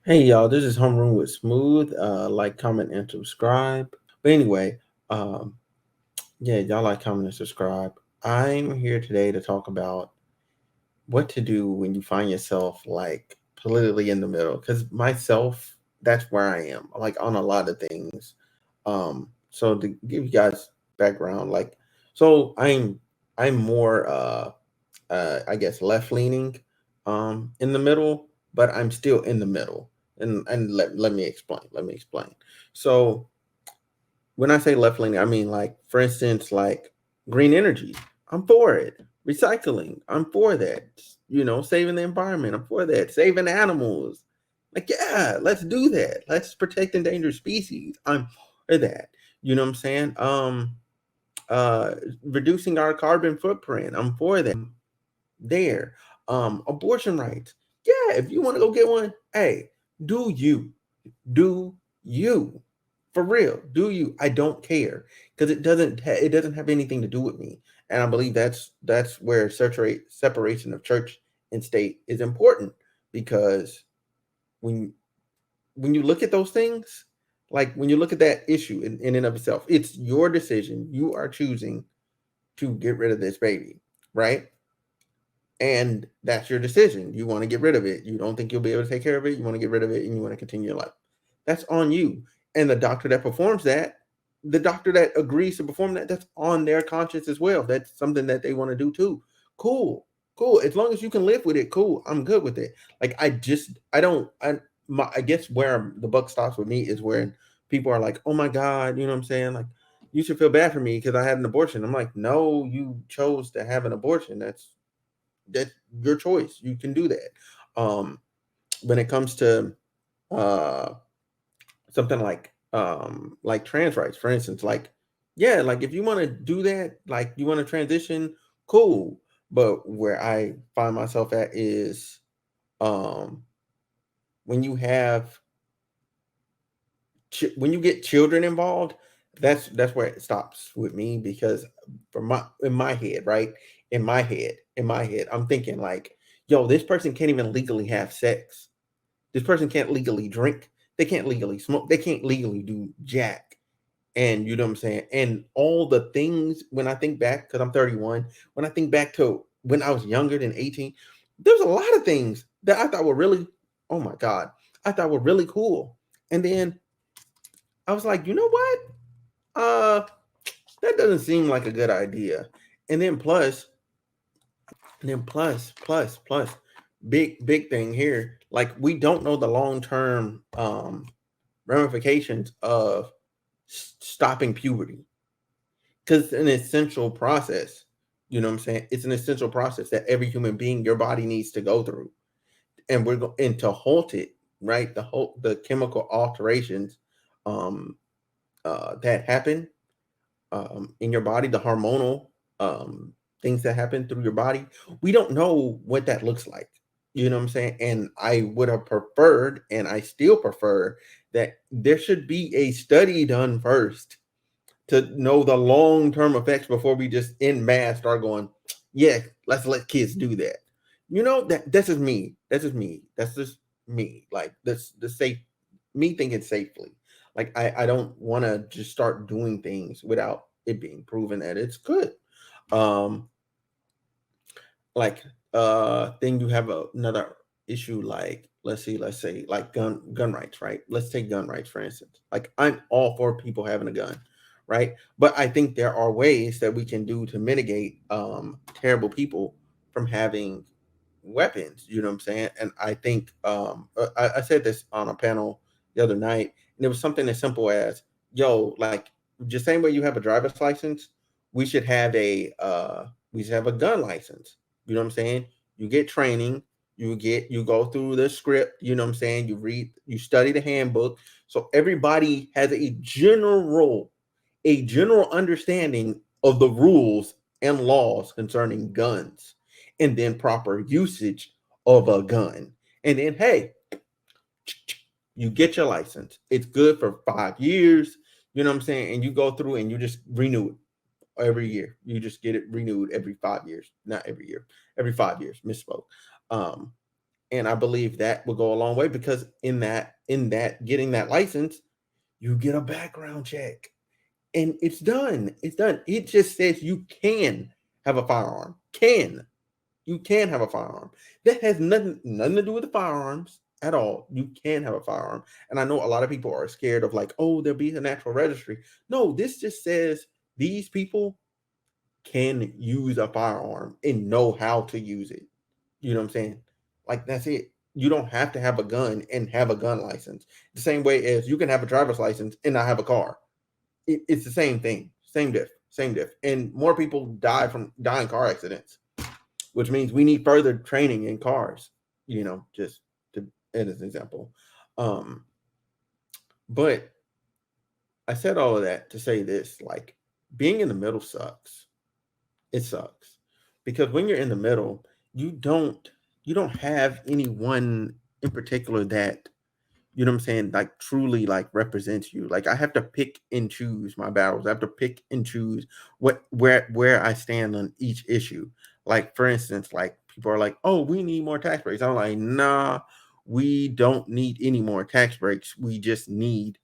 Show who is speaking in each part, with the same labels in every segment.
Speaker 1: Hey y'all, this is Homeroom with Smooth. Like, comment, and subscribe. But anyway, um, yeah, y'all like, comment, and subscribe. I'm here today to talk about what to do when you find yourself like politically in the middle. Because myself, that's where I am, like on a lot of things. So to give you guys background, like, so I'm more I guess left leaning in the middle, but I'm still in the middle. And let me explain. Let me explain. So when I say left leaning, I mean like for instance, like green energy. I'm for it. Recycling. I'm for that. Saving the environment. I'm for that. Saving animals. Like, yeah, let's do that. Let's protect endangered species. I'm for that. You know what I'm saying? Uh Reducing our carbon footprint. I'm for that there. Abortion rights. Yeah, if you want to go get one, hey, do you. Do you. For real. Do you. I don't care. Because it doesn't have anything to do with me. And I believe that's where separation of church and state is important. Because when when you look at those things, like when you look at that issue in and of itself, it's your decision. You are choosing to get rid of this baby, right? And that's your decision. You want to get rid of it. You don't think you'll be able to take care of it. You want to get rid of it and you want to continue your life. That's on you. And the doctor that performs that, the doctor that agrees to perform that, that's on their conscience as well. That's something that they want to do too. Cool. Cool. As long as you can live with it, cool. I'm good with it. Like I don't I guess where the buck stops with me is where people are like, "Oh my god, you know what I'm saying? Like you should feel bad for me because I had an abortion." I'm like, "No, you chose to have an abortion. That's your choice. You can do that. Um, when it comes to uh, something like trans rights, for instance, like yeah, like if you want to do that, like you want to transition, cool. But where I find myself at is um, when you have when you get children involved, that's where it stops with me because for my in my head, right? In my head, I'm thinking like, yo, this person can't even legally have sex. This person can't legally drink. They can't legally smoke. They can't legally do jack. And you know what I'm saying? And all the things when I think back, because I'm 31, when I think back to when I was younger than 18, there's a lot of things that I thought were really, oh my God, I thought were really cool. And then I was like, you know what? That doesn't seem like a good idea. And then plus, big thing here. Like we don't know the long term ramifications of stopping puberty because it's an essential process. You know what I'm saying? It's an essential process that every human being, your body needs to go through, and and to halt it, right? The chemical alterations um, that happen in your body, the hormonal um, things that happen through your body, we don't know what that looks like. You know what I'm saying? And I would have preferred, and I still prefer, that there should be a study done first to know the long term effects before we just in mass start going, yeah, let's let kids do that. That's just me. That's just me. That's just me. Like this the safe me thinking safely. Like I don't want to just start doing things without it being proven that it's good. Um like then you have another issue like let's say like gun rights, right? Let's take gun rights for instance. Like I'm all for people having a gun, right? But I think there are ways that we can do to mitigate terrible people from having weapons, you know what I'm saying? And I think I said this on a panel the other night, and it was something as simple as, yo, like just same way you have a driver's license, we should have a gun license. You know what I'm saying? You get training, you go through the script, you know what I'm saying? You study the handbook. So everybody has a general understanding of the rules and laws concerning guns and then proper usage of a gun. And then, hey, you get your license. It's good for 5 years. You know what I'm saying? And you go through and you just renew it every year. You just get it renewed every 5 years. Not every year, every 5 years. Misspoke. Um, And I believe that will go a long way because in that getting that license, you get a background check. And it's done. It's done. It just says you can have a firearm. Can. You can have a firearm. That has nothing to do with the firearms at all. You can have a firearm. And I know a lot of people are scared of like, oh, there'll be a national registry. No, this just says these people can use a firearm and know how to use it. You know what I'm saying? Like that's it. You don't have to have a gun and have a gun license. The same way as you can have a driver's license and not have a car. It's the same thing. Same diff. And more people die in car accidents, which means we need further training in cars, just to as an example. Um, but I said all of that to say this, like being in the middle sucks. It sucks. Because when you're in the middle, you don't you don't have anyone in particular that what I'm saying, like truly like represents you. Like I have to pick and choose my battles. I have to pick and choose where I stand on each issue. Like for instance, like people are like, "Oh, we need more tax breaks." I'm like, "Nah, we don't need any more tax breaks. We just need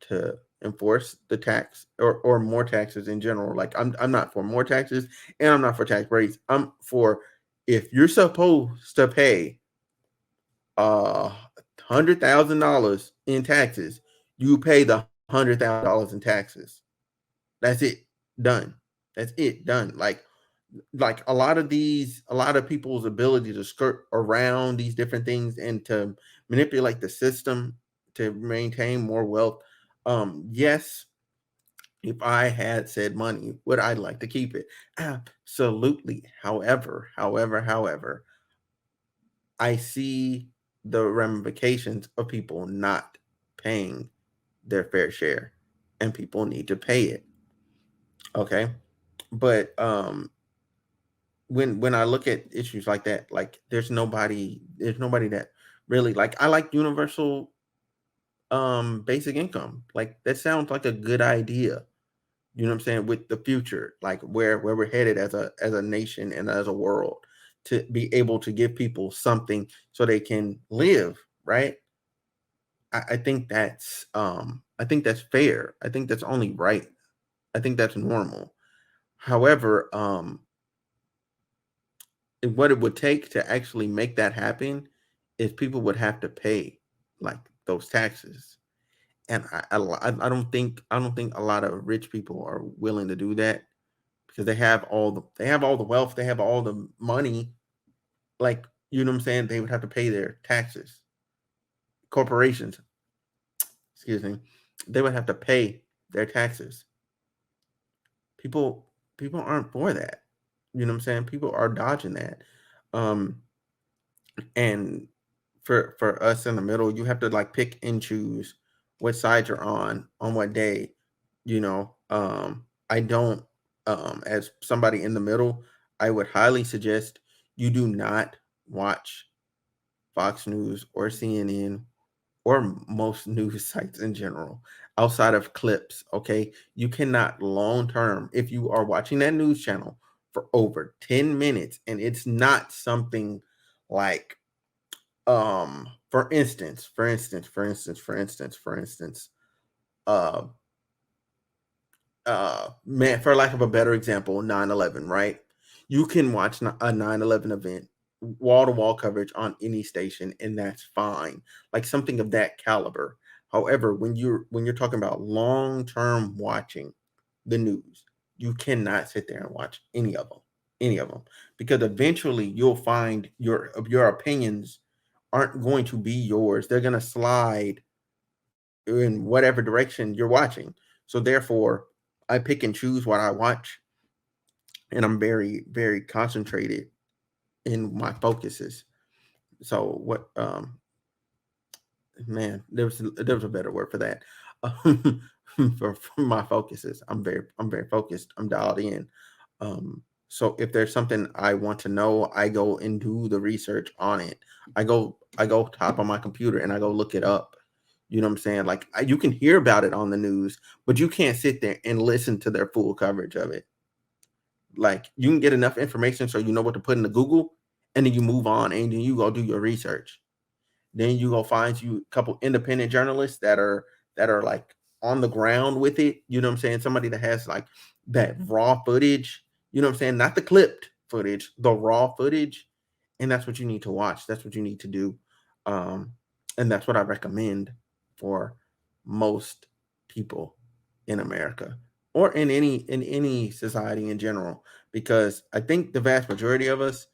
Speaker 1: to enforce the tax or more taxes in general." Like I'm not for more taxes and I'm not for tax breaks. I'm for if you're supposed to pay $100,000 in taxes, you pay the $100,000 in taxes. That's it. Done. That's it. Done. Like a lot of people's ability to skirt around these different things and to manipulate the system to maintain more wealth. Yes, if I had said money, would I like to keep it? Absolutely. However, I see the ramifications of people not paying their fair share, and people need to pay it. Okay, but when I look at issues like that, like there's nobody that really like. I like universal basic income. Like that sounds like a good idea. You know what I'm saying? With the future, like where we're headed as a nation and as a world, to be able to give people something so they can live, right? I think that's fair. I think that's only right. I think that's normal. However, what it would take to actually make that happen is people would have to pay like those taxes. And I don't think a lot of rich people are willing to do that because they have all the wealth, they have all the money. Like you know what I'm saying? They would have to pay their taxes. Corporations, excuse me, they would have to pay their taxes. People aren't for that. You know what I'm saying? People are dodging that. Um and for us in the middle, you have to like pick and choose what side you're on what day, I don't as somebody in the middle, I would highly suggest you do not watch Fox News or CNN or most news sites in general outside of clips. Okay, you cannot long term, if you are watching that news channel for over 10 minutes and it's not something like for instance uh man, for lack of a better example, 9/11, right? You can watch a 9/11 event, wall to wall coverage on any station, and that's fine. Like something of that caliber. However, when you're talking about long term watching the news, you cannot sit there and watch any of them, because eventually you'll find your opinions aren't going to be yours. They're going to slide in whatever direction you're watching. So therefore, I pick and choose what I watch, and I'm very, very concentrated in my focuses. So what man, there was a better word for that. Um, for my focuses, I'm very focused. I'm dialed in. So if there's something I want to know, I go and do the research on it. I go top on my computer and I go look it up. You know what I'm saying? Like you can hear about it on the news, but you can't sit there and listen to their full coverage of it. Like you can get enough information so you know what to put into Google, and then you move on, and then you go do your research. Then you go find you a couple independent journalists that are like on the ground with it. You know what I'm saying? Somebody that has like that raw footage. You know what I'm saying? Not the clipped footage, the raw footage, and that's what you need to watch. That's what you need to do, um, and that's what I recommend for most people in America or in any society in general, because I think the vast majority of us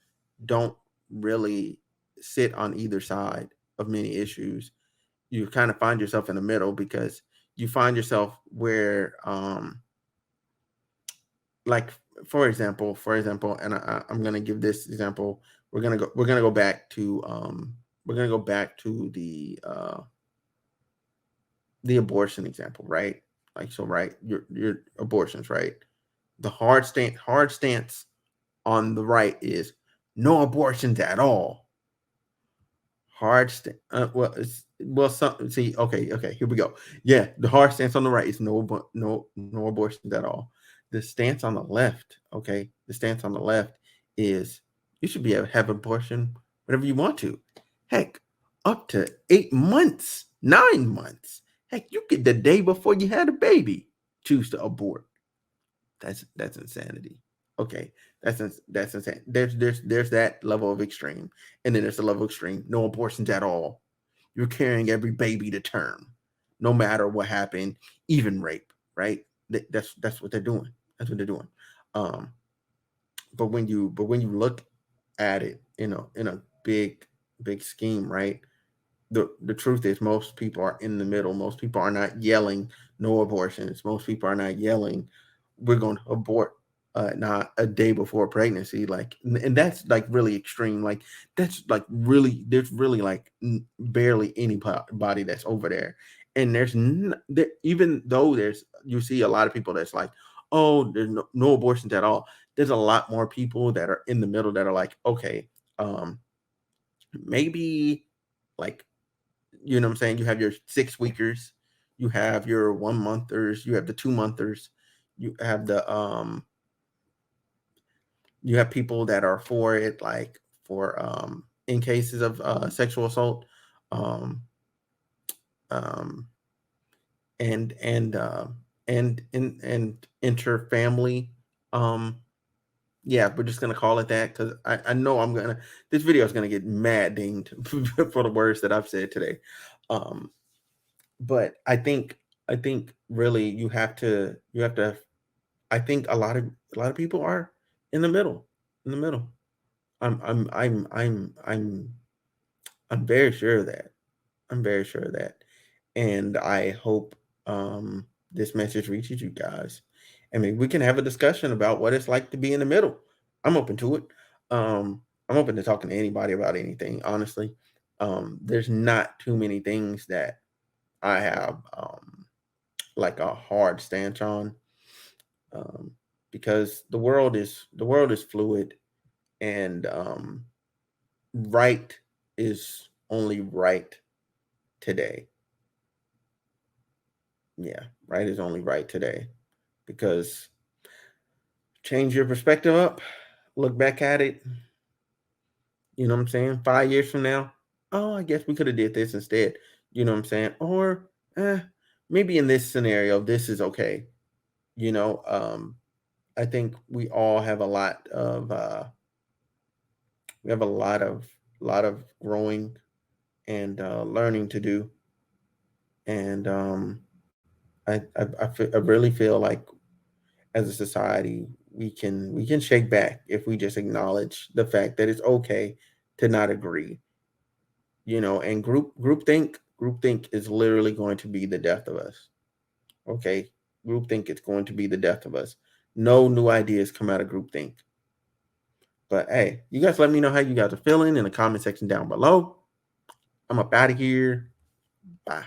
Speaker 1: don't really sit on either side of many issues. You kind of find yourself in the middle because you find yourself where like for example, and I'm going to give this example. We're going to go back to the abortion example, right? Like, so, right, your abortions, right? The hard stance on the right is no abortions at all. Well, some see. Okay. Here we go. Yeah, the hard stance on the right is no abortions at all. The stance on the left, okay, the stance on the left is you should be able to have abortion whenever you want to. Heck, up to 8 months, 9 months. Heck, you get the day before you had a baby choose to abort. That's insanity. Okay, that's insane. There's that level of extreme, and then there's the level of extreme. No abortions at all. You're carrying every baby to term, no matter what happened, even rape. Right? That's what they're doing. That's what they're doing. Um, but when you look at it in a big scheme, right? The truth is most people are in the middle. Most people are not yelling no abortions. Most people are not yelling we're going to abort not a day before pregnancy. Like, and that's like really extreme. Like, that's like really, there's really like barely anybody that's over there. And even though you see a lot of people that's like, oh, there's no abortions at all, there's a lot more people that are in the middle that are like, okay, um maybe, like, you know what I'm saying? You have your 6 weekers, you have your 1 monthers, you have the 2 monthers, you have you have people that are for it, like for in cases of sexual assault, um, um, and and interfamily. Um, yeah, we're just gonna call it that because I know this video is gonna get mad dinged for the words that I've said today. Um, but I think really you have to. I think a lot of people are in the middle, in the middle. I'm very sure of that. I'm very sure of that, and I hope this message reaches you guys. I mean, we can have a discussion about what it's like to be in the middle. I'm open to it. I'm open to talking to anybody about anything. Honestly, there's not too many things that I have like a hard stance on, um, because the world is fluid, and right is only right today. Yeah, right is only right today, because change your perspective up, look back at it, you know what I'm saying? 5 years from now, oh, I guess we could have did this instead. You know what I'm saying? Or maybe in this scenario, this is okay. You know, I think we have a lot of growing and learning to do, and I really feel like as a society we can shake back if we just acknowledge the fact that it's okay to not agree. And groupthink is literally going to be the death of us. Okay, groupthink is going to be the death of us. No new ideas come out of groupthink. But hey, you guys let me know how you guys are feeling in the comment section down below. I'm up out of here. Bye.